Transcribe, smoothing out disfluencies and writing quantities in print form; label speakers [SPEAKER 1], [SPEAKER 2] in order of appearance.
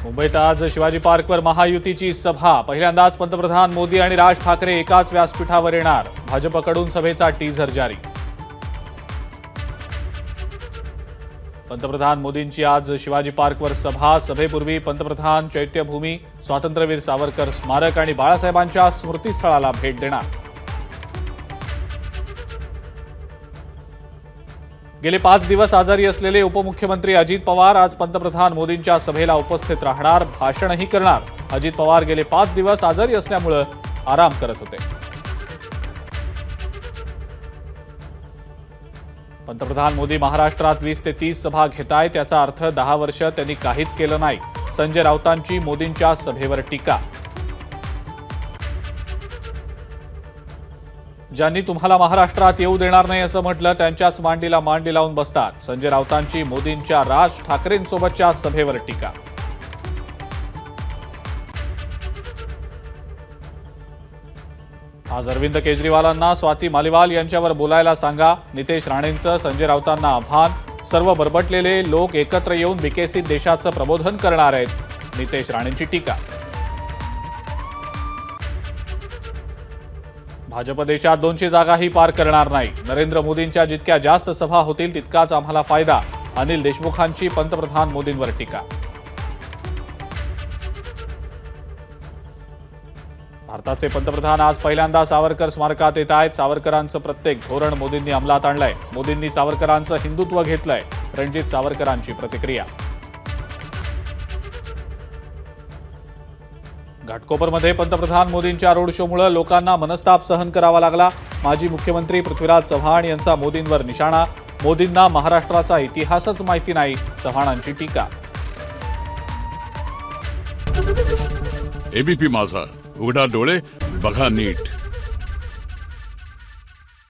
[SPEAKER 1] मुंबईत आज शिवाजी पार्कवर महायुतीची सभा। पहिल्यांदाच पंतप्रधान मोदी आणि राज ठाकरे एकाच व्यासपीठावर येणार। भाजपकडून सभेचा टीझर जारी। पंतप्रधान मोदींची आज शिवाजी पार्कवर सभा। सभेपूर्वी पंतप्रधान चैत्यभूमी, स्वातंत्र्यवीर सावरकर स्मारक आणि बाळासाहेबांच्या स्मृतीस्थळाला भेट देणार। गेले 5 दिवस आजारी असलेले उपमुख्यमंत्री अजित पवार आज पंतप्रधान मोदींच्या सभेला उपस्थित राहणार, भाषणही करणार। अजित पवार गेले 5 दिवस आजारी असल्यामुळे आराम करत होते। पंतप्रधान मोदी महाराष्ट्रात 20 ते 30 सभा घेतायत, त्याचा अर्थ 10 वर्ष त्यांनी काहीच केलं नाही। संजय राऊतांची मोदींच्या सभेवर टीका। ज्यांनी तुम्हाला महाराष्ट्रात येऊ देणार नाही असं म्हटलं त्यांच्याच मांडीला मांडी लावून बसतात। संजय राऊतांची मोदींच्या राज ठाकरेंसोबतच्या सभेवर टीका। आज अरविंद केजरीवालांना स्वाती मालिवाल यांच्यावर बोलायला सांगा। नितेश राणेंचं संजय राऊतांना आव्हान। सर्व बरबटलेले लोक एकत्र येऊन विकसित देशाचं प्रबोधन करणार आहेत, नितेश राणेंची टीका। भाजप देशात 200 जागाही पार करणार नाही। नरेंद्र मोदींच्या जितक्या जास्त सभा होतील तितकाच आम्हाला फायदा। अनिल देशमुखांची पंतप्रधान मोदींवर टीका। भारताचे पंतप्रधान आज पहिल्यांदा सावरकर स्मारकात येत आहेत। सावरकरांचं प्रत्येक धोरण मोदींनी अंमलात आणलंय। मोदींनी सावरकरांचं हिंदुत्व घेतलंय, रणजित सावरकरांची प्रतिक्रिया। घाटकोपरमध्ये पंतप्रधान मोदींच्या रोड शोमुळे लोकांना मनस्ताप सहन करावा लागला। माजी मुख्यमंत्री पृथ्वीराज चव्हाण यांचा मोदींवर निशाणा। मोदींना महाराष्ट्राचा इतिहासच माहिती नाही, चव्हाणांची टीका।
[SPEAKER 2] एबीपी माझा, उघडा डोळे बघा नीट।